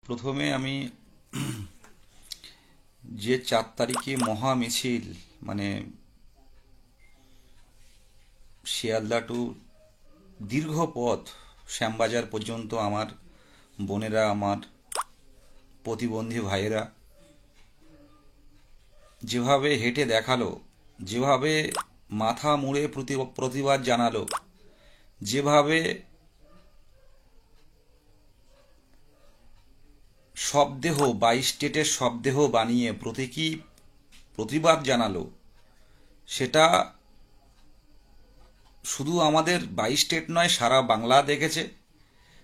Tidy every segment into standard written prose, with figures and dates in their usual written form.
প্রথমে আমি যে 4 তারিখে মহা মিছিল, মানে শিয়ালদা টু দীর্ঘ পথ শ্যামবাজার পর্যন্ত আমার বোনেরা, আমার প্রতিবন্ধী ভাইয়েরা যেভাবে হেঁটে দেখালো, যেভাবে মাথা মুড়ে প্রতিবাদ জানালো, যেভাবে শবদেহ 22 স্টেটের শবদেহ বানিয়ে প্রতীকী প্রতিবাদ জানালো, সেটা শুধু আমাদের 22 স্টেট নয়, সারা বাংলা দেখেছে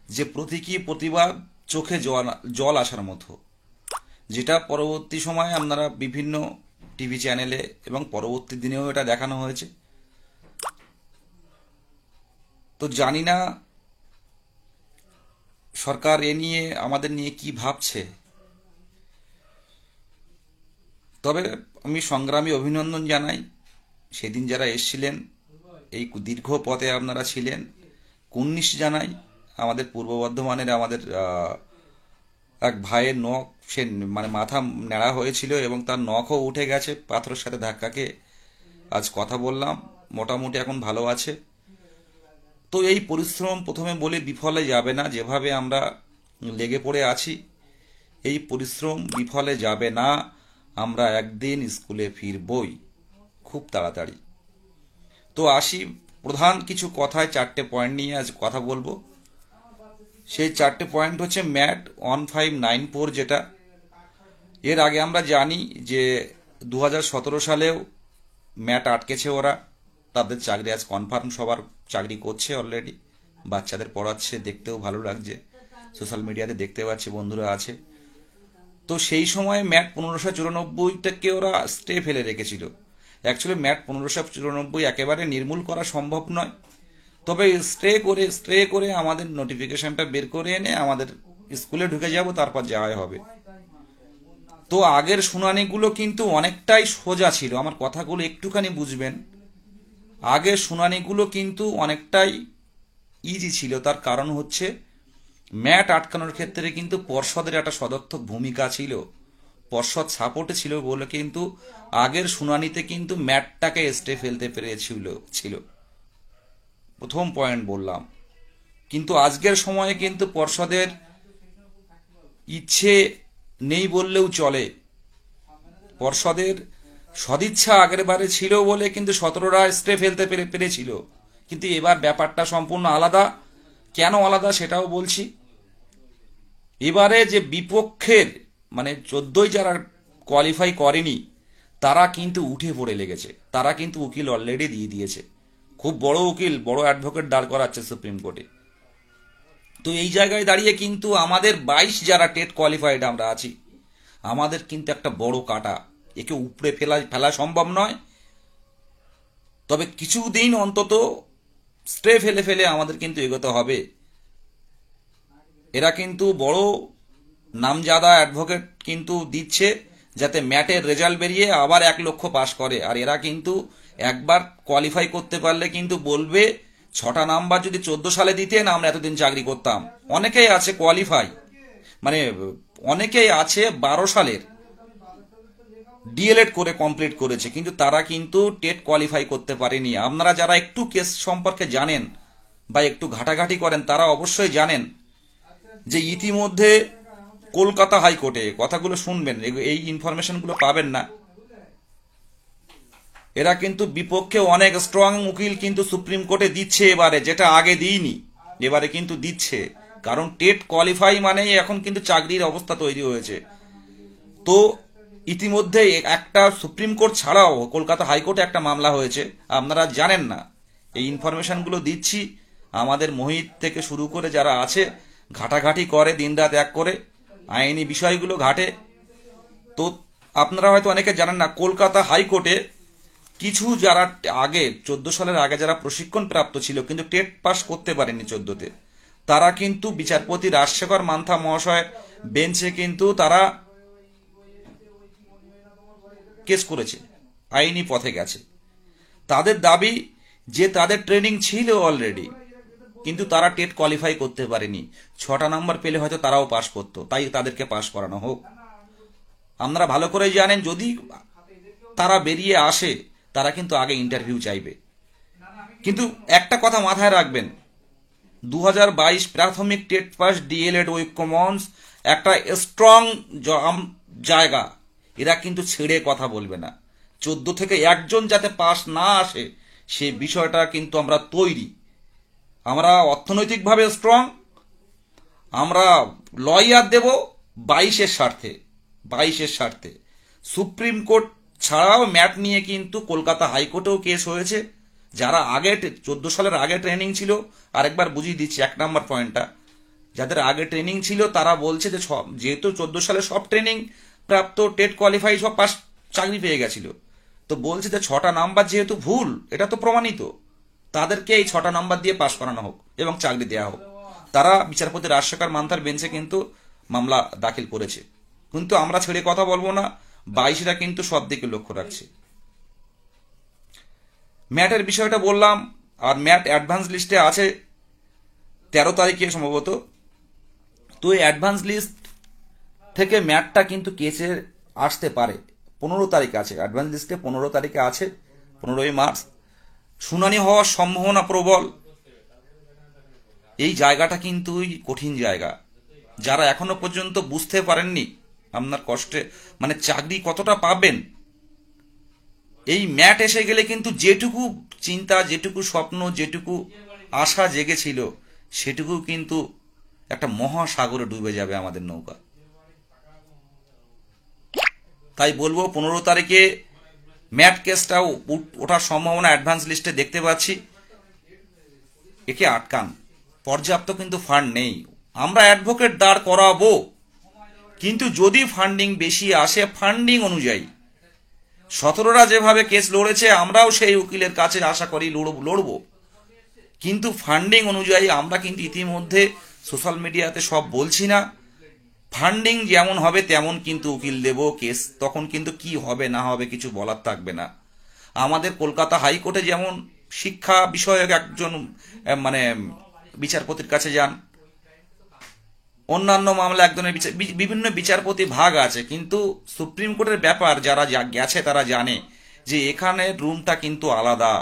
যে প্রতীকী প্রতিবাদ চোখে জল জল আসার মতো, যেটা পরবর্তী সময়ে আপনারা বিভিন্ন টিভি চ্যানেলে এবং পরবর্তী দিনেও এটা দেখানো হয়েছে। তো জানি না সরকার এ নিয়ে আমাদের নিয়ে কি ভাবছে, তবে আমি সংগ্রামী অভিনন্দন জানাই সেদিন যারা এসছিলেন, এই দীর্ঘ পথে আপনারা ছিলেন। কুর্নিশ জানাই আমাদের পূর্ব বর্ধমানের আমাদের এক ভাইয়ের নখ, সে মানে মাথা ন্যাড়া হয়েছিল এবং তার নখও উঠে গেছে পাথরের সাথে ধাক্কাকে। আজ কথা বললাম, মোটামুটি এখন ভালো আছে। তো এই পরিশ্রম প্রথমে বলে বিফলে যাবে না, যেভাবে আমরা লেগে পড়ে আছি এই পরিশ্রম বিফলে যাবে না। আমরা একদিন স্কুলে ফিরবই খুব তাড়াতাড়ি। তো আসি প্রধান কিছু কথায়, 4টে পয়েন্ট নিয়ে আজ কথা বলবো। সেই 4টে পয়েন্ট হচ্ছে ম্যাট 1594, যেটা এর আগে আমরা জানি যে 2017 সালেও ম্যাট আটকেছে ওরা, তাদের চাকরি আজ কনফার্ম, সবার চাকরি করছে অলরেডি, বাচ্চাদের পড়াচ্ছে, দেখতেও ভালো লাগছে, সোশ্যাল মিডিয়াতে দেখতে পাচ্ছি বন্ধুরা আছে। তো সেই সময় ম্যাট 1594টাকে ওরা স্টে ফেলে রেখেছিল। অ্যাকচুয়ালি ম্যাট 1594 একেবারে নির্মূল করা সম্ভব নয়, তবে স্টে করে আমাদের নোটিফিকেশনটা বের করে এনে আমাদের স্কুলে ঢুকে যাব, তারপর যাওয়াই হবে। তো আগের শুনানিগুলো কিন্তু অনেকটাই সোজা ছিল, আমার কথাগুলো একটুখানি বুঝবেন। আগের শুনানিগুলো কিন্তু অনেকটাই ইজি ছিল, তার কারণ হচ্ছে ম্যাট আটকানোর ক্ষেত্রে কিন্তু পর্ষদের একটা সদর্থক ভূমিকা ছিল, পর্ষদ সাপোর্টে ছিল বলে কিন্তু আগের শুনানিতে কিন্তু ম্যাটটাকে স্টে ফেলতে পেরেছিল। প্রথম পয়েন্ট বললাম। কিন্তু আজকের সময়ে কিন্তু পর্ষদের ইচ্ছে নেই বললেও চলে। পর্ষদের সদিচ্ছা আগের বারে ছিল বলে কিন্তু 17রা স্টে ফেলতে পেরেছিল, কিন্তু এবার ব্যাপারটা সম্পূর্ণ আলাদা। কেন আলাদা সেটাও বলছি। এবারে যে বিপক্ষের মানে 14ই যারা কোয়ালিফাই করেনি, তারা কিন্তু উঠে পড়ে লেগেছে, তারা কিন্তু উকিল অলরেডি দিয়ে দিয়েছে, খুব বড় উকিল, বড় অ্যাডভোকেট দাঁড় করাচ্ছে সুপ্রিম কোর্টে। তো এই জায়গায় দাঁড়িয়ে কিন্তু আমাদের 22 যারা টেট কোয়ালিফাইড আমরা আছি, আমাদের কিন্তু একটা বড় কাটা, একে উপড়ে ফেলা ফেলা সম্ভব নয়। তবে কিছুদিন অন্তত স্টে ফেলে ফেলে আমাদের কিন্তু এগোতে হবে। এরা কিন্তু বড় নামজাদা অ্যাডভোকেট কিন্তু দিচ্ছে যাতে ম্যাটের রেজাল্ট বেরিয়ে আবার 1 লক্ষ পাশ করে, আর এরা কিন্তু একবার কোয়ালিফাই করতে পারলে কিন্তু বলবে 6টা নাম্বার যদি 14 সালে দিতেন আমরা এতদিন চাকরি করতাম। অনেকেই আছে কোয়ালিফাই, মানে অনেকেই আছে 12 সালের ডিএলএড করে কমপ্লিট করেছে, কিন্তু তারা কিন্তু টেট কোয়ালিফাই করতে পারেনি। আপনারা যারা একটু কেস সম্পর্কে জানেন বা একটু ঘাটাঘাটি করেন, তারা অবশ্যই জানেন যে ইতিমধ্যে কলকাতা হাইকোর্টে, কথাগুলো শুনবেন, এই ইনফরমেশনগুলো পাবেন না, এরা কিন্তু বিপক্ষে অনেক স্ট্রং উকিল কিন্তু সুপ্রিম কোর্টে দিচ্ছে এবারে, যেটা আগে দিইনি, এবারে কিন্তু দিচ্ছে। কারণ টেট কোয়ালিফাই মানেই এখন কিন্তু চাকরির অবস্থা তৈরি হয়েছে। তো ইতিমধ্যে একটা সুপ্রিম কোর্ট ছাড়াও কলকাতা হাইকোর্টে একটা মামলা হয়েছে, আপনারা জানেন না। এই ইনফরমেশনগুলো দিচ্ছি, আমাদের মোহিত থেকে শুরু করে যারা আছে ঘাটাঘাটি করে, দিনরাত এক করে আইনি বিষয়গুলো ঘাটে। তো আপনারা হয়তো অনেকে জানেন না, কলকাতা হাইকোর্টে কিছু যারা আগে 14 সালের আগে যারা প্রশিক্ষণ প্রাপ্ত ছিল কিন্তু টেট পাস করতে পারেনি 14তে, তারা কিন্তু বিচারপতি রাজশেখর মান্থা মহাশয় বেঞ্চে কিন্তু তারা কেস করেছে, আইনি পথে গেছে। তাদের দাবি যে তাদের ট্রেনিং ছিল অলরেডি, কিন্তু তারা টেট কোয়ালিফাই করতে পারেনি। 6টা নাম্বার পেলে হয়তো তারাও পাশ করতো, তাই তাদেরকে পাশ করানো হোক। আপনারা ভালো করে জানেন, যদি তারা বেরিয়ে আসে তারা কিন্তু আগে ইন্টারভিউ চাইবে। কিন্তু একটা কথা মাথায় রাখবেন, 2022 প্রাথমিক টেট পাস ডিএলএড ঐক্য মঞ্চ একটা স্ট্রং জায়গা, এরা কিন্তু ছেড়ে কথা বলবে না। 14 থেকে একজন যাতে পাস না আসে সে বিষয়টা কিন্তু আমরা তৈরি। আমরা অর্থনৈতিকভাবে স্ট্রং, আমরা লয়ার দেব 22-এর স্বার্থে। সুপ্রিম কোর্ট ছাড়াও ম্যাট নিয়ে কিন্তু কলকাতা হাইকোর্টেও কেস হয়েছে। যারা আগে 14 সালের আগে ট্রেনিং ছিল, আরেকবার বুঝিয়ে দিচ্ছি 1 নম্বর পয়েন্টটা, যাদের আগে ট্রেনিং ছিল তারা বলছে যে যেহেতু 14 সালে সব ট্রেনিং প্রাপ্ত টেট কোয়ালিফাই সব পাস চাকরি পেয়ে গেছিল, তো বলছে যে 6টা নাম্বার যেহেতু ভুল, এটা তো প্রমাণিত, তাদেরকে এই 6টা নাম্বার দিয়ে পাস করানো হোক এবং চাকরি দেওয়া হোক। তারা বিচারপতি রাজশেখর মান্থার বেঞ্চে কিন্তু মামলা দাখিল করেছে। কিন্তু আমরা ছেড়ে কথা বলবো না, 22রা কিন্তু সব দিকে লক্ষ্য রাখছে। ম্যাটের বিষয়টা বললাম, আর ম্যাট অ্যাডভান্স লিস্টে আছে 13 তারিখে সম্ভবত। তো এই অ্যাডভান্স লিস্ট থেকে ম্যাটটা কিন্তু কেসে আসতে পারে। 15 তারিখ আছে অ্যাডভান্স লিস্টে, 15 তারিখে আছে, 15ই মার্চ শুনানি হওয়ার সম্ভাবনা প্রবল। এই জায়গাটা কিন্তু কঠিন জায়গা। যারা এখনো পর্যন্ত বুঝতে পারেননি আপনার কষ্টে মানে চাকরি কতটা পাবেন, এই ম্যাট এসে গেলে কিন্তু যেটুকু চিন্তা, যেটুকু স্বপ্ন, যেটুকু আশা জেগেছিল সেটুকু কিন্তু একটা মহাসাগরে ডুবে যাবে আমাদের নৌকা। তাই বলবো 15 তারিখে ম্যাট কেসটাও ওঠার সম্ভাবনা অ্যাডভান্স লিস্টে দেখতে পাচ্ছি। একে আটকান, পর্যাপ্ত কিন্তু ফান্ড নেই। আমরা অ্যাডভোকেট দাঁড় করাবো, কিন্তু যদি ফান্ডিং বেশি আসে ফান্ডিং অনুযায়ী 17রা যেভাবে কেস লড়েছে আমরাও সেই উকিলের কাছে আশা করি লড়বো, কিন্তু ফান্ডিং অনুযায়ী আমরা কিন্তু ইতিমধ্যে সোশ্যাল মিডিয়াতে সব বলছি না, ফান্ডিং যেমন হবে তেমন কিন্তু উকিল দেব। কেস তখন কিন্তু কি হবে না হবে কিছু বলার থাকবে না। আমাদের কলকাতা হাইকোর্টে যেমন শিক্ষা বিষয়ক একজন মানে বিচারপতির কাছে যান, অন্যান্য মামলা একজনের বিভিন্ন বিচারপতি ভাগ আছে, কিন্তু সুপ্রিম কোর্টের ব্যাপার যারা গেছে তারা জানে যে এখানে রুমটা কিন্তু আলাদা।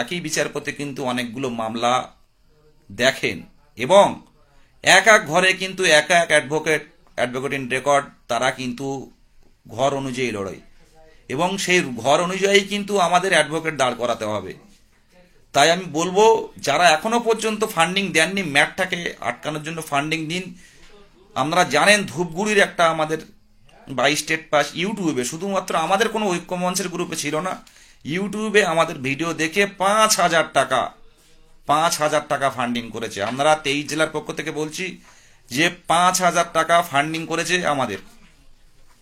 একই বিচারপতি কিন্তু অনেকগুলো মামলা দেখেন এবং এক এক ঘরে কিন্তু এক এক অ্যাডভোকেট ইন রেকর্ড, তারা কিন্তু ঘর অনুযায়ী লড়াই এবং সেই ঘর অনুযায়ী কিন্তু আমাদের অ্যাডভোকেট দাঁড় করাতে হবে। তাই আমি বলবো যারা এখনো পর্যন্ত ফান্ডিং দেননি ম্যাটটাকে আটকানোর জন্য ফান্ডিং দিন। আপনারা জানেন ধূপগুড়ির একটা আমাদের 22 স্টেট পাস ইউটিউবে, শুধুমাত্র আমাদের কোনো ঐক্য মঞ্চের গ্রুপে ছিল না, ইউটিউবে আমাদের ভিডিও দেখে 5,000 টাকা ফান্ডিং করেছে। আমরা 23 জেলার পক্ষ থেকে বলছি যে 5,000 টাকা ফান্ডিং করেছে আমাদের।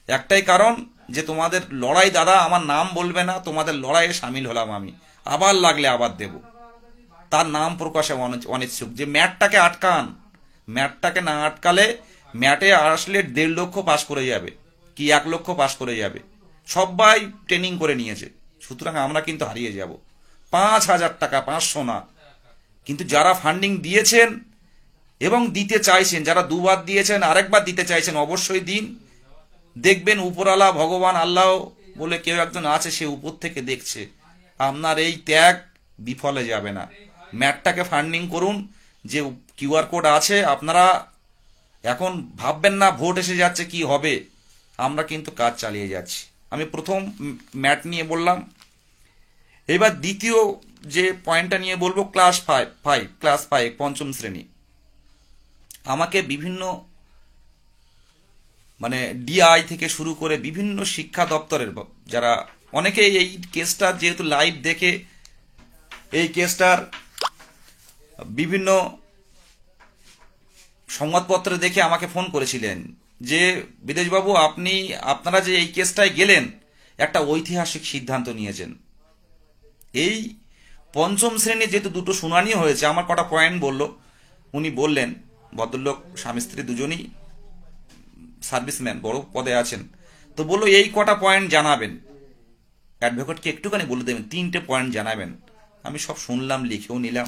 একটাই কারণ যে তোমাদের লড়াই দাদা, আমার নাম বলবে না, তোমাদের লড়াইয়ে সামিল হলাম আমি, আবার লাগলে আবার দেব। তার নাম প্রকাশে অনিচ্ছুক। যে ম্যাটটাকে আটকান, ম্যাটটাকে না আটকালে ম্যাটে আসলে 1.5 লক্ষ পাস করে যাবে কি 1 লক্ষ পাস করে যাবে, সবাই ট্রেনিং করে নিয়েছে। সুতরাং আমরা কিন্তু হারিয়ে যাব। 5,000 টাকা, 500 না। কিন্তু যারা ফান্ডিং দিয়েছেন এবং দিতে চাইছেন, যারা 2বার দিয়েছেন আরেকবার দিতে চাইছেন, অবশ্যই দিন। দেখবেন উপরওয়ালা ভগবান আল্লাহ বলে কেউ একজন আছে, সে উপর থেকে দেখছে, আপনার এই ত্যাগ বিফলে যাবে না। ম্যাটটাকে ফান্ডিং করুন। যে কিউআর কোড আছে, আপনারা এখন ভাববেন না ভোট এসে যাচ্ছে কি হবে, আমরা কিন্তু কাজ চালিয়ে যাচ্ছি। আমি প্রথম ম্যাট নিয়ে বললাম, এবার দ্বিতীয় যে পয়েন্টটা নিয়ে বলবো ক্লাস 5 পঞ্চম শ্রেণী। আমাকে বিভিন্ন মানে ডিআই থেকে শুরু করে বিভিন্ন শিক্ষা দপ্তরের যারা অনেকে এই কেসটা যেহেতু লাইভ দেখে এই কেসটার বিভিন্ন সংবাদপত্রে দেখে আমাকে ফোন করেছিলেন যে বিদেশবাবু আপনারা যে এই কেসটায় গেলেন একটা ঐতিহাসিক সিদ্ধান্ত নিয়েছেন। এই পঞ্চম শ্রেণী যেহেতু 2টো শুনানি হয়েছে, আমার কটা পয়েন্ট উনি বললেন, ভদ্রলোক স্বামী স্ত্রী দুজনই সার্ভিসম্যান, বড় পদে আছেন, তো বললো এই কটা পয়েন্ট জানাবেন, অ্যাডভোকেটকে একটুখানি বলে দেবেন 3টে পয়েন্ট জানাবেন। আমি সব শুনলাম, লিখেও নিলাম।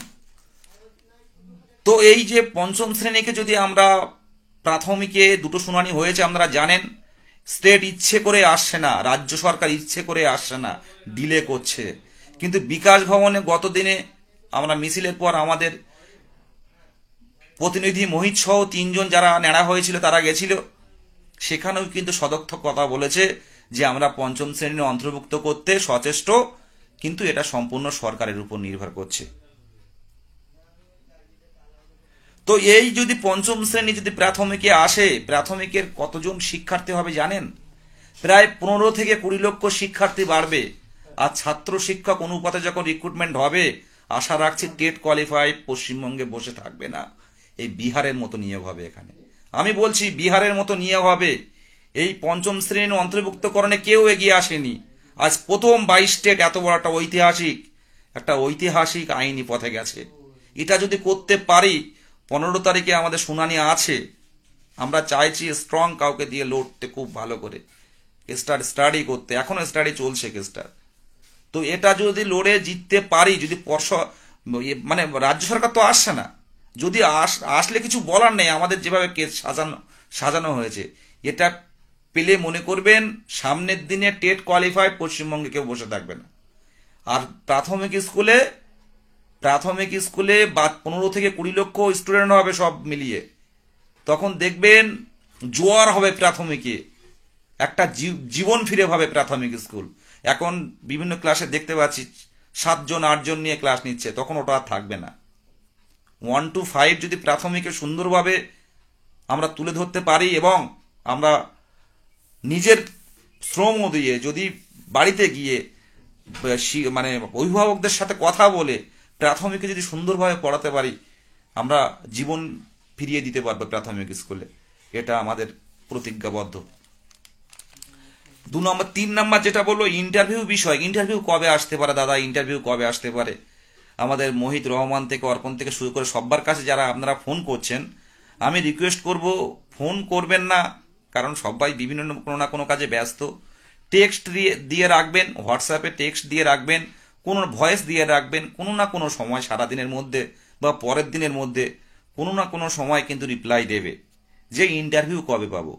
তো এই যে পঞ্চম শ্রেণীকে যদি আমরা, প্রাথমিকে দুটো শুনানি হয়েছে আপনারা জানেন, স্টেট ইচ্ছে করে আসছে না, রাজ্য সরকার ইচ্ছে করে আসছে না, ডিলে করছে। কিন্তু বিকাশ ভবনে গত দিনে আমরা মিছিলের পর আমাদের প্রতিনিধি মোহিত সহ 3জন যারা নেড়া হয়েছিল তারা গেছিল, সেখানেও কিন্তু সদর্থক কথা বলেছে যে আমরা পঞ্চম শ্রেণীর অন্তর্ভুক্ত করতে সচেষ্ট, কিন্তু এটা সম্পূর্ণ সরকারের উপর নির্ভর করছে। তো এই যদি পঞ্চম শ্রেণী যদি প্রাথমিকে আসে, প্রাথমিকের কতজন শিক্ষার্থী হবে জানেন? প্রায় 15 থেকে 20 লক্ষ শিক্ষার্থী বাড়বে। আর ছাত্র শিক্ষক অনুপাতে যখন রিক্রুটমেন্ট হবে, আশা রাখছি টেট কোয়ালিফাই পশ্চিমবঙ্গে বসে থাকবে না, এই বিহারের মতো নিয়োগ হবে এখানে। আমি বলছি বিহারের মতো নিয়োগ হবে। এই পঞ্চম শ্রেণীর অন্তর্ভুক্তকরণে কেউ এগিয়ে আসেনি। আজ প্রথম 22 স্টেট এত বড় একটা ঐতিহাসিক আইনি পথে গেছে। এটা যদি করতে পারি, 15 তারিখে আমাদের শুনানি আছে, আমরা চাইছি স্ট্রং কাউকে দিয়ে লড়তে, খুব ভালো করে স্টাডি করতে, এখনো স্টাডি চলছে কেসটা। তো এটা যদি লড়ে জিততে পারি, যদি মানে রাজ্য সরকার তো আসছে না, যদি আসলে কিছু বলার নেই, আমাদের যেভাবে কেস সাজানো হয়েছে, এটা পেলে মনে করবেন সামনের দিনে টেট কোয়ালিফাই পশ্চিমবঙ্গে কেউ বসে থাকবে না। আর প্রাথমিক স্কুলে 15 থেকে 20 লক্ষ স্টুডেন্ট হবে সব মিলিয়ে, তখন দেখবেন জোয়ার হবে প্রাথমিকে, একটা জীবন ফিরে ভাবে প্রাথমিক স্কুল। এখন বিভিন্ন ক্লাসে দেখতে পাচ্ছি 7 জন 8 জন নিয়ে ক্লাস নিচ্ছে, তখন ওটা আর থাকবে না। 1 to 5 যদি প্রাথমিকে সুন্দরভাবে আমরা তুলে ধরতে পারি, এবং আমরা নিজের শ্রম দিয়ে যদি বাড়িতে গিয়ে মানে অভিভাবকদের সাথে কথা বলে প্রাথমিকে যদি সুন্দরভাবে পড়াতে পারি, আমরা জীবন ফিরিয়ে দিতে পারবো প্রাথমিক স্কুলে। এটা আমাদের প্রতিজ্ঞাবদ্ধ। 3 নম্বর যেটা বললো ইন্টারভিউ বিষয়। ইন্টারভিউ কবে আসতে পারে দাদা? ইন্টারভিউ কবে আসতে পারে? আমাদের মোহিত রহমান থেকে, অর্পণ থেকে শুরু করে সবার কাছে যারা আপনারা ফোন করছেন, আমি রিকোয়েস্ট করব ফোন করবেন না, কারণ সবাই বিভিন্ন কোনো না কোনো কাজে ব্যস্ত। টেক্সট দিয়ে রাখবেন, হোয়াটসঅ্যাপে টেক্সট দিয়ে রাখবেন, কোনো ভয়েস দিয়ে রাখবেন, কোনো না কোনো সময় সারাদিনের মধ্যে বা পরের দিনের মধ্যে কোনো না কোনো সময় কিন্তু রিপ্লাই দেবে যে ইন্টারভিউ কবে পাবো।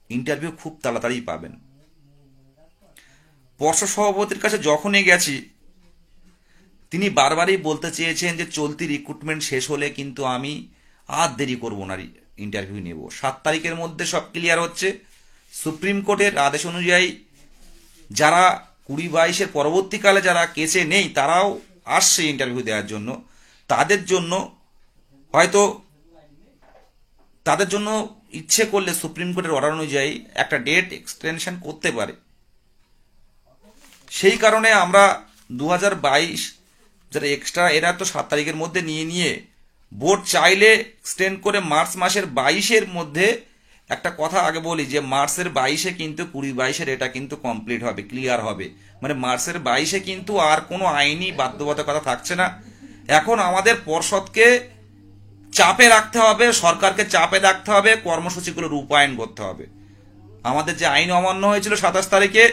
ইন্টারভিউ খুব তাড়াতাড়ি পাবেন। পর্ষদ সভাপতির কাছে যখনই গেছি, তিনি বারবারই বলতে চেয়েছেন যে চলতি রিক্রুটমেন্ট শেষ হলে কিন্তু আমি আর দেরি করবো না, ইন্টারভিউ নেব। 7 তারিখের মধ্যে সব ক্লিয়ার হচ্ছে। সুপ্রিম কোর্টের আদেশ অনুযায়ী যারা 20-22-এর পরবর্তীকালে যারা কেসে নেই, তারাও আসছে ইন্টারভিউ দেওয়ার জন্য। তাদের জন্য ইচ্ছে করলে সুপ্রিম কোর্টের অর্ডার অনুযায়ী একটা ডেট এক্সটেনশন করতে পারে। সেই কারণে আমরা 2022 যারা এক্সট্রা, এরা তো 7 তারিখের মধ্যে নিয়ে বোর্ড চাইলে এক্সটেন্ড করে মার্চ মাসের 22-এর মধ্যে, একটা কথা আগে বলি যে মার্চের 22-এ কিন্তু 20-22-এর এটা কিন্তু কমপ্লিট হবে, ক্লিয়ার হবে। মানে মার্চের 22-এ কিন্তু আর কোনো আইনি বাধ্যবাধকতা থাকছে না। এখন আমাদের পর্ষদকে চাপে রাখতে হবে, সরকারকে চাপে রাখতে হবে, কর্মসূচিগুলো রূপায়ণ করতে হবে। আমাদের যে আইন অমান্য হয়েছিল 27 তারিখে,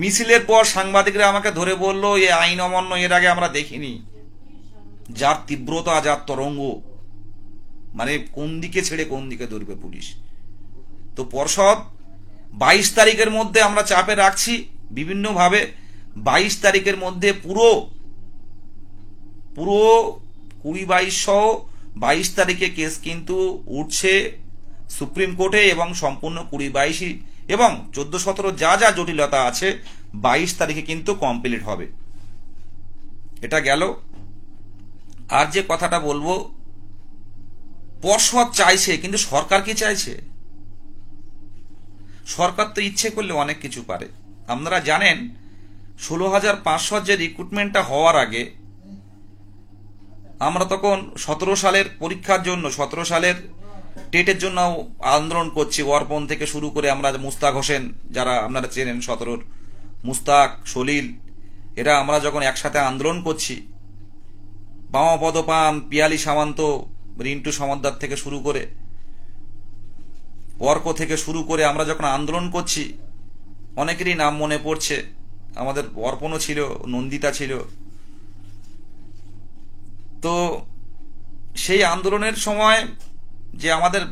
মিছিলের পর সাংবাদিকরা আমাকে ধরে বলল এই আইন অমান্য এর আগে আমরা দেখিনি। যার তীব্রতা, যার তরঙ্গ, মানে কোন দিকে ছেড়ে কোন দিকে দৌড়বে পুলিশ। তো পর্ষদ 22 তারিখের মধ্যে আমরা চাপে রাখছি বিভিন্নভাবে। 22 তারিখের মধ্যে পুরো 20-22 সহ 22 তারিখে কেস কিন্তু উঠছে সুপ্রিম কোর্টে, এবং সম্পূর্ণ 20-22 এবং 14-17 যা যা জটিলতা আছে 22 তারিখে কিন্তু কমপ্লিট হবে। এটা গেল। আর যে কথাটা বলবো, পর্ষদ চাইছে, কিন্তু সরকার কি চাইছে? সরকার তো ইচ্ছে করলে অনেক কিছু পারে। আপনারা জানেন 16,500 যে রিক্রুটমেন্টটা হওয়ার আগে আমরা তখন 17 সালের পরীক্ষার জন্য, 17 সালের টেটের জন্য আন্দোলন করছি। অর্পণ থেকে শুরু করে আমরা, মুস্তাক হোসেন যারা আপনারা চেনেন, 17-র মুস্তাক, সলিল, এরা আমরা যখন একসাথে আন্দোলন করছি, বামাপদ পান, পিয়ালি সামন্ত, রিন্টু সমদ্দার থেকে শুরু করে, অর্ক থেকে শুরু করে আমরা যখন আন্দোলন করছি, অনেকেরই নাম মনে পড়ছে। আমাদের অর্পণও ছিল, নন্দিতা ছিল। তো সেই আন্দোলনের সময় যে আমাদের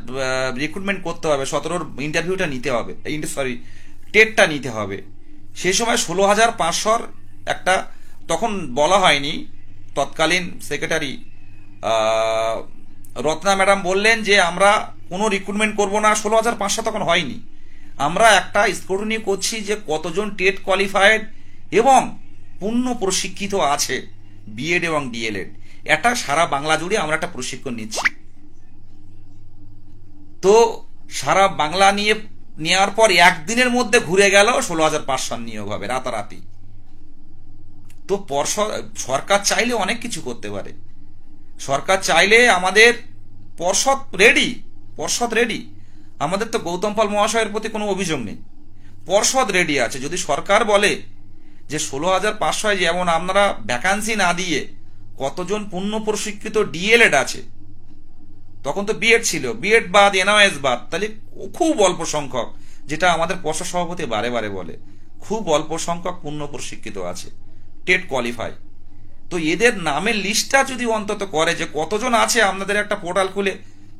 রিক্রুটমেন্ট করতে হবে, 17-র ইন্টারভিউটা নিতে হবে, সরি টেটটা নিতে হবে, সেই সময় 16,500 একটা, তখন বলা হয়নি, তৎকালীন সেক্রেটারি রত্না ম্যাডাম বললেন যে আমরা কোনো রিক্রুটমেন্ট করব না, 16,500 তখন হয়নি। আমরা একটা স্ক্রুটিনি করছি যে কতজন টেট কোয়ালিফাইড এবং পূর্ণ প্রশিক্ষিত আছে বিএড এবং ডিএলএড, এটা সারা বাংলা জুড়ে আমরা একটা প্রশিক্ষণ নিচ্ছি। তো সারা বাংলা নেওয়ার পর একদিনের মধ্যে ঘুরে গেল 16,500 নিয়োগ হবে রাতারাতি। তো সরকার চাইলে অনেক কিছু করতে পারে। সরকার চাইলে আমাদের পর্ষদ রেডি। আমাদের তো গৌতম পাল মহাশয়ের প্রতি কোনো অভিযোগ নেই, পর্ষদ রেডি আছে। যদি সরকার বলে যে 16,500 যেমন আপনারা ভ্যাকান্সি না দিয়ে কতজন পূর্ণ প্রশিক্ষিত ডিএলএড আছে, তখন তো বিএড ছিল, বিএড বাদ এনওএস বাদ, তাহলে খুব অল্প সংখ্যক, যেটা আমাদের পর্ষদ সভাপতি বারে বারে বলে, খুব অল্প সংখ্যক পূর্ণ প্রশিক্ষিত আছে টেট কোয়ালিফাই। তো এদের নামের লিস্টটা যদি অন্তত করে যে কতজন আছে, আপনাদের একটা পোর্টাল খুলে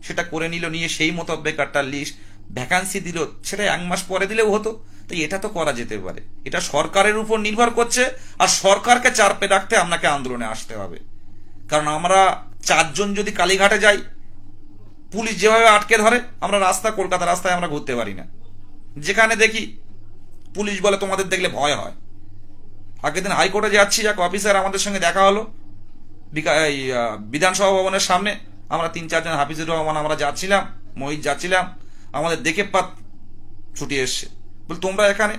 সেটা করে নিয়ে সেই মোতাবেক একটা লিস্ট ভ্যাকান্সি দিল, সেটা 1 মাস পরে দিলেও হতো। তো এটা তো করা যেতে পারে। এটা সরকারের উপর নির্ভর করছে, আর সরকারকে চাপে রাখতে আপনাকে আন্দোলনে আসতে হবে। কারণ আমরা 4 জন যদি কালীঘাটে যাই, পুলিশ যেভাবে আটকে ধরে, আমরা কলকাতা রাস্তায় আমরা ঘুরতে পারি না। যেখানে দেখি পুলিশ বলে তোমাদের দেখলে ভয় হয়। আগের দিন হাইকোর্টে যাচ্ছি, এক অফিসার আমাদের সঙ্গে দেখা হলো বিধানসভা ভবনের সামনে, আমরা 3-4 জন, হাফিজুর রহমান আমরা যাচ্ছিলাম, মহিত যাচ্ছিলাম, আমাদের দেখে ছুটি এসছে, বল তোমরা এখানে?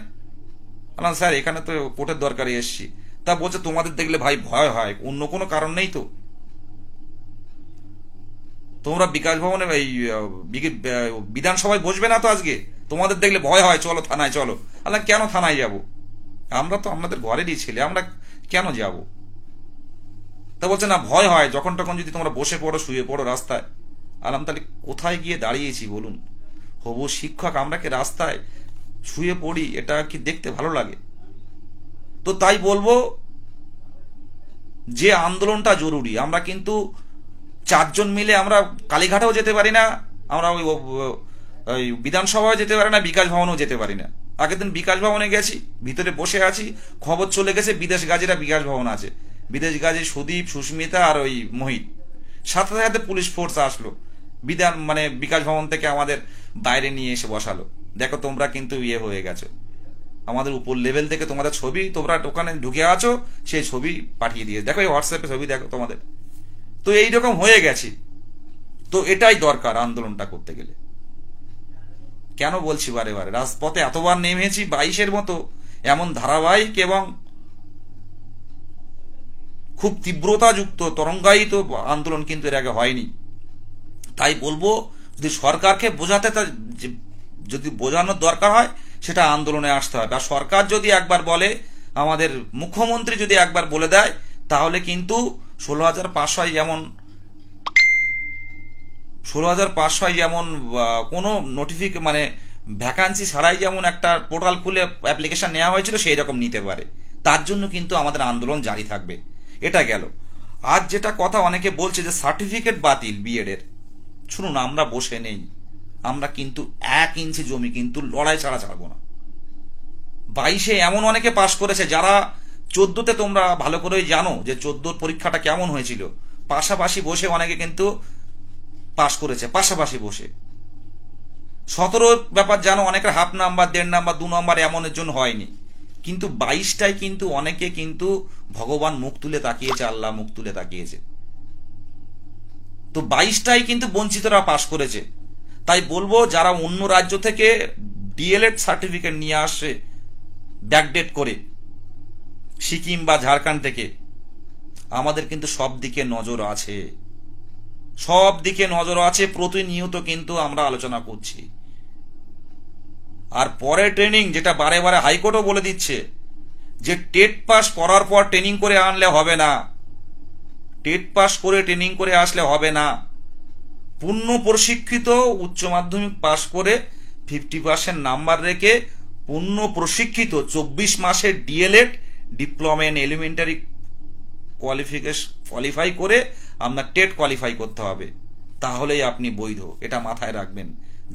বললাম স্যার এখানে তো কোর্টের দরকারে এসছি। তা বলছে তোমাদের দেখলে ভাই ভয় হয়, অন্য কোনো কারণ নেই তো? তোমরা বিকাশ ভবনে বিধানসভায় বসবে না তো আজকে? তোমাদের দেখলে ভয় হয়, চলো থানায় চলো। আল্লাহ কেন থানায় যাব? আমরা তো আমাদের ঘরেরই ছেলে, আমরা কেন যাব? তা বলছে না ভয় হয়, যখন তখন যদি তোমরা বসে পড়ো, শুয়ে পড়ো রাস্তায়। আলাম তাহলে কোথায় গিয়ে দাঁড়িয়েছি বলুন? হবু শিক্ষক আমরা কি রাস্তায় শুয়ে পড়ি? এটা কি দেখতে ভালো লাগে? তো তাই বলবো যে আন্দোলনটা জরুরি। আমরা কিন্তু 4 জন মিলে আমরা কালীঘাটেও যেতে পারি না, আমরা ওই বিধানসভায় যেতে পারি না, বিকাশ ভবনেও যেতে পারি না। আগের দিন বিকাশ ভবনে গেছি, ভিতরে বসে আছি, খবর চলে গেছে বিদেশ গাজীরা বিকাশ ভবন আছে। বিদেশ গাজী সুদীপ, সুস্মিতা আর ওই মোহিত, সাথে সাথে পুলিশ ফোর্স আসলো, বিকাশ ভবন থেকে আমাদের বাইরে নিয়ে এসে বসালো। দেখো তোমরা কিন্তু হয়ে গেছো, আমাদের উপর লেভেল থেকে তোমাদের ছবি, তোমরা ওখানে ঢুকে আছো, সেই ছবি পাঠিয়ে দিয়ে দেখো, এই হোয়াটসঅ্যাপে ছবি দেখো তোমাদের। তো এইরকম হয়ে গেছে। তো এটাই দরকার আন্দোলনটা করতে গেলে। কেন বলছি বারে বারে, রাজপথে এতবার নেমেছি 22-এর মতো, এমন ধারাবাহিক এবং খুব তীব্রতাযুক্ত তরঙ্গায়িত আন্দোলন কিন্তু এর আগে হয়নি। তাই বলবো, যদি সরকারকে যদি বোঝানোর দরকার হয়, সেটা আন্দোলনে আসতে হবে। আর সরকার যদি একবার বলে, আমাদের মুখ্যমন্ত্রী যদি একবার বলে দেয়, তাহলে কিন্তু 16,500 যেমন কোনো ভ্যাকান্সি ছাড়াই যেমন একটা পোর্টাল খুলে অ্যাপ্লিকেশন নেওয়া হয়েছিল, সেই রকম নিতে পারে। তার জন্য কিন্তু আমাদের আন্দোলন জারি থাকবে। এটা গেল। আজ যেটা কথা অনেকে বলছে যে সার্টিফিকেট বাতিল বিএড এর, শুনুন, আমরা বসে নেই, আমরা কিন্তু 1 ইঞ্চি জমি কিন্তু লড়াই ছাড়া ছাড়বো না। 22-এ এমন অনেকে পাশ করেছে, যারা 14-তে তোমরা ভালো করেই জানো যে 14-র পরীক্ষাটা কেমন হয়েছিল। পাশাপাশি বসে অনেকে কিন্তু পাশ করেছে, পাশাপাশি বসে। 17-র ব্যাপার জানো, অনেকের হাফ নাম্বার, 1.5 নাম্বার, 2 নাম্বার এমনের জন্য হয়নি। কিন্তু 22টায় কিন্তু অনেকে কিন্তু ভগবান মুখ তুলে তাকিয়েছে, আল্লাহ মুখ তুলে তাকিয়েছে। তো 22টাই কিন্তু বঞ্চিতরা পাশ করেছে। তাই বলবো, যারা অন্য রাজ্য থেকে ডিএলএড সার্টিফিকেট নিয়ে আসে ব্যাকডেট করে, সিকিম বা ঝাড়খণ্ড থেকে, আমাদের কিন্তু সব দিকে নজর আছে, সব দিকে নজর আছে। প্রতিনিয়ত কিন্তু আমরা আলোচনা করছি। আর পরে ট্রেনিং, যেটা বারে বারে হাইকোর্টও বলে দিচ্ছে, যে টেট পাস করার পর ট্রেনিং করে আনলে হবে না, টেট পাস করে ট্রেনিং করে আসলে হবে না। পূর্ণ প্রশিক্ষিত উচ্চ মাধ্যমিক পাস করে 50% নাম্বার রেখে পূর্ণ প্রশিক্ষিত 24 মাসের DElEd, diploma in elementary qualify করে আপনার টেট কোয়ালিফাই করতে হবে, তাহলেই আপনি বৈধ। এটা মাথায় রাখবেন।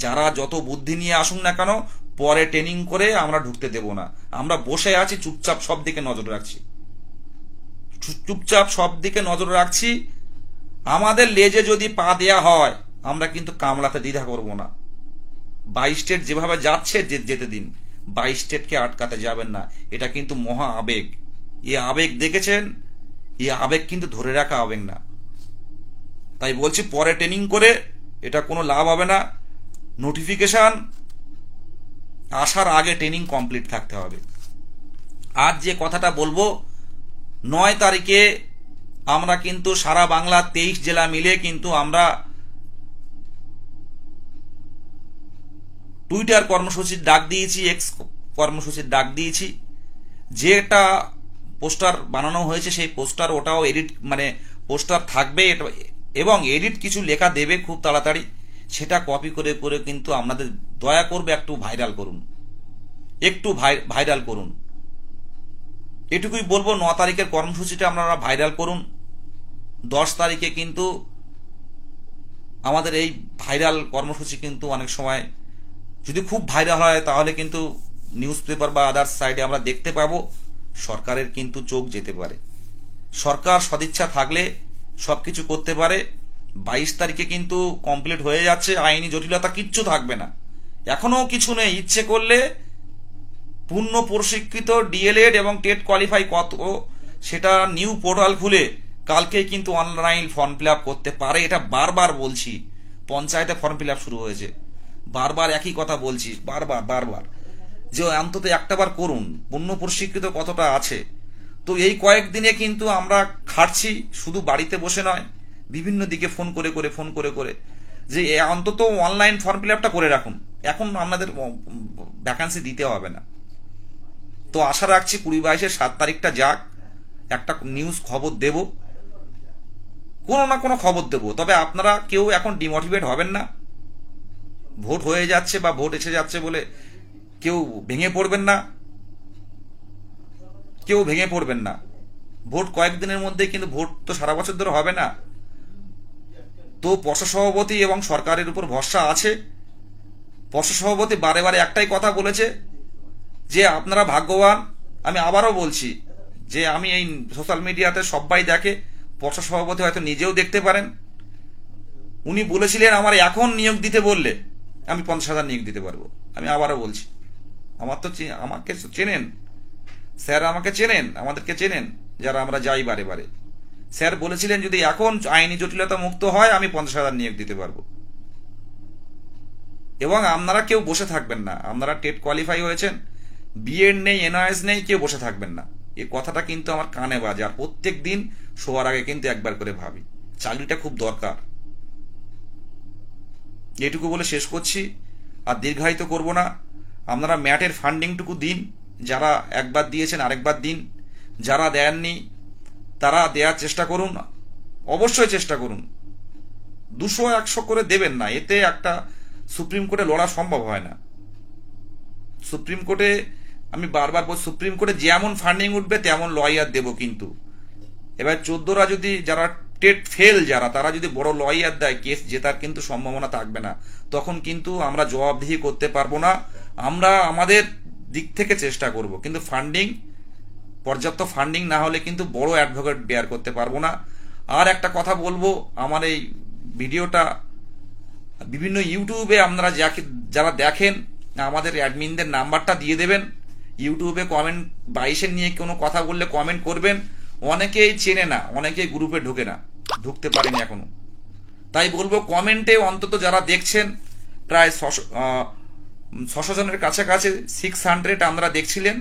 যারা যত বুদ্ধি নিয়ে আসুন না কেন, পরে ট্রেনিং করে আমরা ঢুকতে দেব না। আমরা বসে আছি, চুপচাপ সব দিকে নজর রাখছি, চুপচাপ সব দিকে নজর রাখছি। আমাদের লেজে যদি পা দেয়া হয়, আমরা কিন্তু কামড়াতে দ্বিধা করব না। 22 স্টেট যেভাবে যাচ্ছে যেতে দিন, 22 স্টেটকে আটকাতে যাবেন না। এটা কিন্তু মহা আবেগ। এই আবেগ দেখেছেন, এই আবেগ কিন্তু ধরে রাখা আবেগ না। তাই বলছি, পরে ট্রেনিং করে এটা কোনো লাভ হবে না। নোটিফিকেশন আসার আগে ট্রেনিং কমপ্লিট থাকতে হবে। আজ যে কথাটা বলবো, 9 তারিখে আমরা কিন্তু সারা বাংলা 23 জেলা মিলে কিন্তু আমরা টুইটার কর্মসূচির ডাক দিয়েছি, এক্স কর্মসূচির ডাক দিয়েছি। যেটা পোস্টার বানানো হয়েছে সেই পোস্টার, ওটাও এডিট, মানে পোস্টার থাকবে এবং এডিট কিছু লেখা দেবে খুব তাড়াতাড়ি। সেটা কপি করে করে কিন্তু আপনাদের দয়া করবে একটু ভাইরাল করুন, একটু ভাইরাল করুন। এটুকুই বলবো। 9 তারিখের কর্মসূচিটা আপনারা ভাইরাল করুন। 10 তারিখে কিন্তু আমাদের এই ভাইরাল কর্মসূচি কিন্তু অনেক সময় যদি খুব ভাইরাল হয়, তাহলে কিন্তু নিউজ পেপার বা আদার্স সাইডে আমরা দেখতে পাবো। সরকারের কিন্তু চোখ যেতে পারে। সরকার সদিচ্ছা থাকলে সবকিছু করতে পারে। 22 তারিখে কিন্তু কমপ্লিট হয়ে যাচ্ছে, আইনি জটিলতা কিচ্ছু থাকবে না। এখনো কিছু নেই। ইচ্ছে করলে পূর্ণ প্রশিক্ষিত ডিএলএড এবং টেট কোয়ালিফাই কত, সেটা নিউ পোর্টাল খুলে কালকেই কিন্তু অনলাইন ফর্ম ফিল আপ করতে পারে। এটা বারবার বলছি, পঞ্চায়েতে ফর্ম ফিল আপ শুরু হয়েছে, বারবার একই কথা বলছি, বারবার যে অন্তত একটাবার করুন। পূর্ণ প্রশিক্ষিত কতটা আছে। তো এই কয়েকদিনে কিন্তু আমরা খাটছি, শুধু বাড়িতে বসে নয়, বিভিন্ন দিকে ফোন করে করে যে অন্তত অনলাইন ফর্ম ফিল আপটা করে রাখুন। এখন আপনাদের ভ্যাকান্সি দিতে হবে না। তো আশা রাখছি 20-22-এর 7 তারিখটা যাক, একটা নিউজ খবর দেব, কোনো না কোনো খবর দেব। তবে আপনারা কেউ এখন ডিমোটিভেট হবেন না। ভোট হয়ে যাচ্ছে বা ভোট এসে যাচ্ছে বলে কেউ ভেঙে পড়বেন না, কেউ ভেঙে পড়বেন না। ভোট কয়েকদিনের মধ্যে, কিন্তু ভোট তো সারা বছর ধরে হবে না। তো পর্ষদ সভাপতি এবং সরকারের উপর ভরসা আছে। পর্ষদ সভাপতি বারে বারে একটাই কথা বলেছে যে আপনারা ভাগ্যবান। আমি আবারও বলছি যে আমি এই সোশ্যাল মিডিয়াতে সবাই দেখে, পর্ষদ সভাপতি হয়তো নিজেও দেখতে পারেন। উনি বলেছিলেন আমার এখন নিয়োগ দিতে বললে আমি 50,000 নিয়োগ দিতে পারবো। আমি আবারও বলছি, আমাকে চেনেন স্যার, আমাকে চেনেন, আমাদেরকে চেনেন যারা আমরা যাই বারে বারে। স্যার বলেছিলেন যদি এখন আইনি জটিলতা মুক্ত হয় আমি 50,000 নিয়োগ দিতে পারবো। এবং আপনারা কেউ বসে থাকবেন না। আপনারা টেট কোয়ালিফাই হয়েছেন, বিএড নেই, এনআইএস নেই, কেউ বসে থাকবেন না। এই কথাটা কিন্তু আমার কানে বাজে। আর প্রত্যেক দিন শোয়ার আগে কিন্তু একবার করে ভাবি, চাকরিটা খুব দরকার। এটুকু বলে শেষ করছি, আর দীর্ঘায়িত করব না। আপনারা ম্যাটের ফান্ডিংটুকু দিন। যারা একবার দিয়েছেন আরেকবার দিন, যারা দেননি তারা দেওয়ার চেষ্টা করুন, অবশ্যই চেষ্টা করুন। 200-100 করে দেবেন না, এতে একটা সুপ্রিম কোর্টে লড়া সম্ভব হয় না। সুপ্রিম কোর্টে আমি বারবার বলছি, সুপ্রিম কোর্টে যেমন ফান্ডিং উঠবে তেমন লয়ার দেব। কিন্তু এবার 14রা যদি, যারা টেট ফেল যারা, তারা যদি বড় লয়ার দেয়, কেস জেতার কিন্তু সম্ভাবনা থাকবে না। তখন কিন্তু আমরা জবাবদিহি করতে পারবো না। আমরা আমাদের দিক থেকে চেষ্টা করব, কিন্তু পর্যাপ্ত ফান্ডিং না হলে কিন্তু বড় অ্যাডভোকেট বেয়ার করতে পারবো না। আর একটা কথা বলবো, আমার এই ভিডিওটা বিভিন্ন ইউটিউবে আপনারা যারা দেখেন, আমাদের অ্যাডমিনদের নাম্বারটা দিয়ে দেবেন। ইউটিউবে কমেন্ট 22-এর নিয়ে কোনো কথা বললে কমেন্ট করবেন। অনেকেই চেনে না, অনেকেই গ্রুপে ঢুকতে পারেনি এখনো। তাই বলবো কমেন্টে অন্তত যারা দেখছেন, প্রায় 600 জনের কাছাকাছি, 600 আপনারা দেখছিলেন,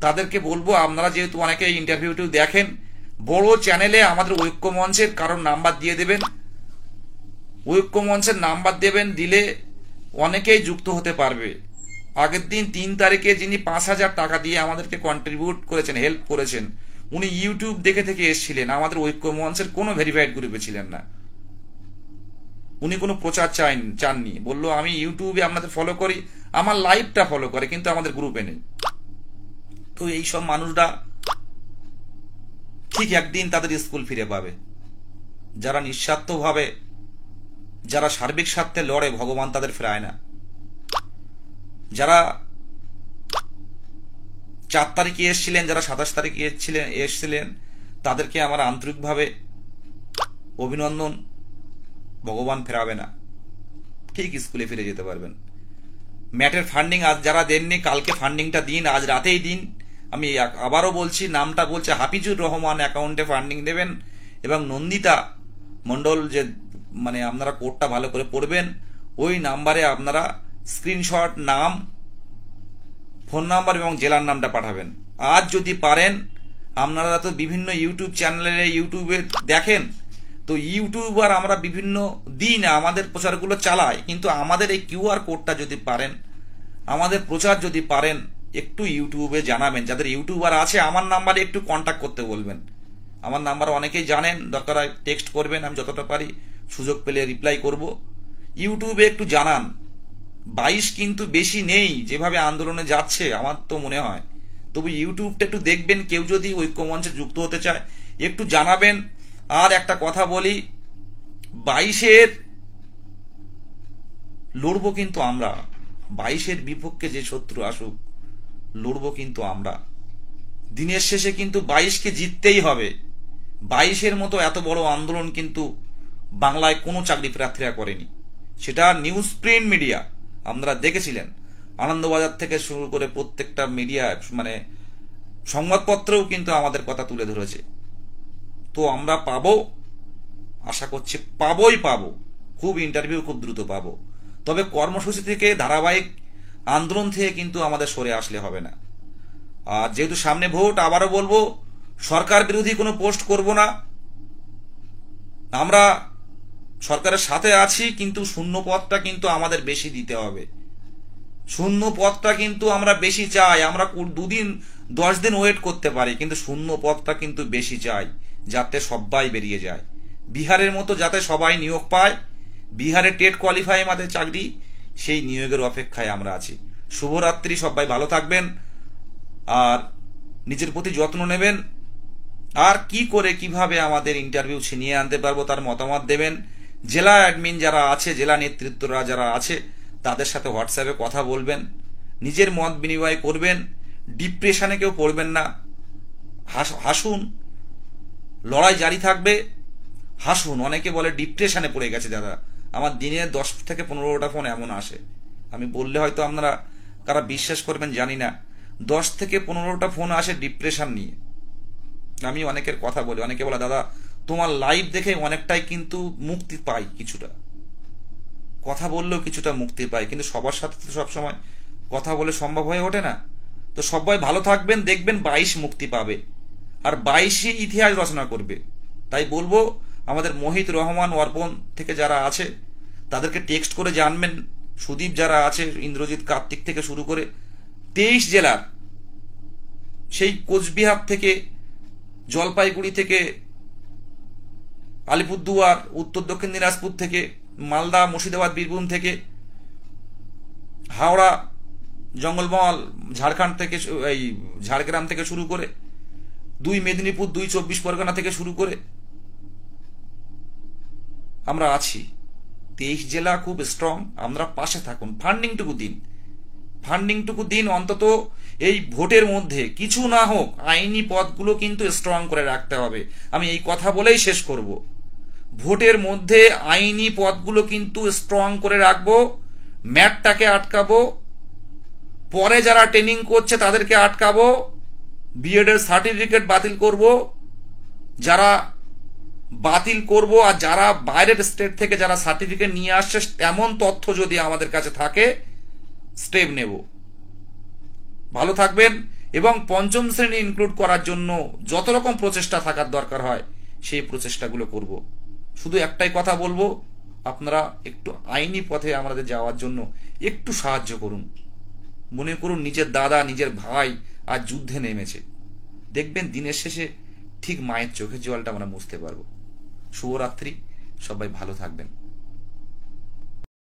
তাদেরকে বলবো আপনারা যেহেতু অনেকে ইন্টারভিউ দেখেন, বড় চ্যানেলে আমাদের ঐক্য মঞ্চের কারোর নাম্বার দিয়ে দেবেন। ঐক্য মঞ্চের নাম্বার দেবেন, দিলে অনেকেই যুক্ত হতে পারবে। আগের দিন 3 তারিখে যিনি 5,000 টাকা দিয়ে আমাদেরকে কন্ট্রিবিউট করেছেন, হেল্প করেছেন, উনি ইউটিউব দেখে থেকে এসেছিলেন, আমাদের ঐক্য মঞ্চের কোনো ভেরিফাইড গ্রুপে ছিলেন না। উনি কোনো প্রচার চাননি, বললো আমি ইউটিউবে আপনাদের ফলো করি, আমার লাইভটা ফলো করে, কিন্তু আমাদের গ্রুপে নেই। তো এইসব মানুষরা ঠিক একদিন তাদের স্কুল ফিরে পাবে। যারা নিঃস্বার্থভাবে, যারা সার্বিক স্বার্থে লড়ে, ভগবান তাদের ফেরায় না। যারা 4 তারিখে এসেছিলেন, যারা 27 তারিখে এসেছিলেন, তাদেরকে আমার আন্তরিকভাবে অভিনন্দন। ভগবান ফেরাবে না, ঠিক স্কুলে ফিরে যেতে পারবেন। ম্যাটের ফান্ডিং আজ যারা দেননি, কালকে ফান্ডিংটা দিন, আজ রাতেই দিন। আমি আবারও বলছি, নামটা বলছে হাফিজুর রহমান, অ্যাকাউন্টে ফান্ডিং দেবেন। এবং নন্দিতা মণ্ডল, যে মানে আপনারা কোডটা ভালো করে পড়বেন, ওই নাম্বারে আপনারা স্ক্রিনশট, নাম, ফোন নাম্বার এবং জেলার নামটা পাঠাবেন। আজ যদি পারেন, আপনারা তো বিভিন্ন ইউটিউব চ্যানেলে ইউটিউবে দেখেন, তো ইউটিউবার আমরা বিভিন্ন দিন আমাদের প্রচারগুলো চালাই, কিন্তু আমাদের এই কিউআর কোডটা যদি পারেন, আমাদের প্রচার যদি পারেন, একটু ইউটিউবে জানাবেন। যাদের ইউটিউবার আছে, আমার নাম্বারে একটু কন্ট্যাক্ট করতে বলবেন। আমার নাম্বার অনেকেই জানেন, দরকার হয় টেক্সট করবেন, আমি যতটা পারি সুযোগ পেলে রিপ্লাই করব। ইউটিউবে একটু জানান। 22 কিন্তু বেশি নেই যেভাবে আন্দোলনে যাচ্ছে আমার তো মনে হয়। তবু ইউটিউবটা একটু দেখবেন, কেউ যদি ঐক্যমঞ্চে যুক্ত হতে চায় একটু জানাবেন। আর একটা কথা বলি, 22-এর লড়বো কিন্তু আমরা। 22-এর বিপক্ষে যে শত্রু আসুক, লড়বো কিন্তু আমরা। দিনের শেষে কিন্তু 22-কে জিততেই হবে। 22-এর মতো এত বড় আন্দোলন কিন্তু বাংলায় কোনো চাকরি প্রার্থীরা করেনি। সেটা নিউজ প্রিন্ট মিডিয়া আপনারা দেখেছিলেন, আনন্দবাজার থেকে শুরু করে প্রত্যেকটা মিডিয়া, মানে সংবাদপত্রেও কিন্তু আমাদের কথা তুলে ধরেছে। তো আমরা পাবো, আশা করছি পাবোই পাবো, খুব ইন্টারভিউ খুব দ্রুত পাবো। তবে কর্মসূচি থেকে, ধারাবাহিক আন্দোলন থেকে কিন্তু আমাদের সরে আসলে হবে না। আর যেহেতু সামনে ভোট, আবারও বলবো, সরকার বিরোধী কোনো পোস্ট করব না। আমরা সরকারের সাথে আছি, কিন্তু শূন্য পদটা কিন্তু আমাদের বেশি দিতে হবে। শূন্য পদটা কিন্তু আমরা বেশি চাই। আমরা 2-10 দিন ওয়েট করতে পারি, কিন্তু শূন্য পদটা কিন্তু বেশি চাই, যাতে সবাই বেরিয়ে যায়। বিহারের মতো যাতে সবাই নিয়োগ পায়, বিহারে টেট কোয়ালিফাই আমাদের চাকরি, সেই নিয়োগের অপেক্ষায় আমরা আছি। শুভরাত্রি, সবাই ভালো থাকবেন আর নিজের প্রতি যত্ন নেবেন। আর কি করে কিভাবে আমাদের ইন্টারভিউ ছিনিয়ে আনতে পারবো তার মতামত দেবেন। জেলা অ্যাডমিন যারা আছে, জেলা নেতৃত্বরা যারা আছে, তাদের সাথে হোয়াটসঅ্যাপে কথা বলবেন, নিজের মত বিনিময় করবেন। ডিপ্রেশনে কেউ পড়বেন না, হাসুন, লড়াই জারি থাকবে, হাসুন। অনেকে বলে ডিপ্রেশনে পড়ে গেছে দাদা, আমার দিনে 10 থেকে 15টা ফোন এমন আসে, আমি বললে হয়তো আপনারা কারা বিশ্বাস করবেন জানি না, 10 থেকে 15টা ফোন আসে ডিপ্রেশন নিয়ে। আমি অনেকের কথা বলি, অনেকে বলে দাদা তোমার লাইভ দেখে অনেকটাই কিন্তু মুক্তি পাই, কিছুটা কথা বললেও কিছুটা মুক্তি পাই, কিন্তু সবার সাথে তো সবসময় কথা বলে সম্ভব হয়ে ওঠে না। তো সবাই ভালো থাকবেন, দেখবেন 22 মুক্তি পাবে, আর 22ই ইতিহাস রচনা করবে। তাই বলবো, আমাদের মোহিত রহমান অর্পণ থেকে যারা আছে তাদেরকে টেক্সট করে জানবেন। সুদীপ যারা আছে, ইন্দ্রজিৎ, কার্তিক থেকে শুরু করে 23 জেলার, সেই কোচবিহার থেকে, জলপাইগুড়ি থেকে, আলিপুরদুয়ার, উত্তর দক্ষিণ দিনাজপুর থেকে, মালদা, মুর্শিদাবাদ, বীরভূম থেকে, হাওড়া, জঙ্গলমহল, ঝাড়খণ্ড থেকে, এই ঝাড়গ্রাম থেকে শুরু করে 2 মেদিনীপুর, 2 24 পরগনা থেকে শুরু করে আমরা আছি। 23 জেলা খুব স্ট্রং, আমরা পাশে থাকুন। ফান্ডিংটুকু দিন অন্তত। এই ভোটের মধ্যে কিছু না হোক, আইনি পদগুলো কিন্তু স্ট্রং করে রাখতে হবে। আমি এই কথা বলেই শেষ করব। ভোটের মধ্যে আইনি পদগুলো কিন্তু স্ট্রং করে রাখবো, ম্যাটটাকে আটকাবো, পরে যারা ট্রেনিং করছে তাদেরকে আটকাবো, বিএড এর সার্টিফিকেট বাতিল করব, যারা বাতিল করব, আর যারা বাইরের স্টেট থেকে যারা সার্টিফিকেট নিয়ে আসছে এমন তথ্য যদি আমাদের কাছে থাকে, স্টেপ নেব। ভালো থাকবেন, এবং 5ম শ্রেণী ইনক্লুড করার জন্য যত রকম প্রচেষ্টা থাকার দরকার হয় সেই প্রচেষ্টাগুলো করব। শুধু একটাই কথা বলবো, আপনারা একটু আইনি পথে আমাদের যাওয়ার জন্য একটু সাহায্য করুন। মনে করুন নিজের দাদা, নিজের ভাই আজ যুদ্ধে নেমেছে, দেখবেন দিনের শেষে ঠিক মায়ের চোখের জলটা আমরা মুছতে পারবো। শুভরাত্রি, সবাই ভালো থাকবেন।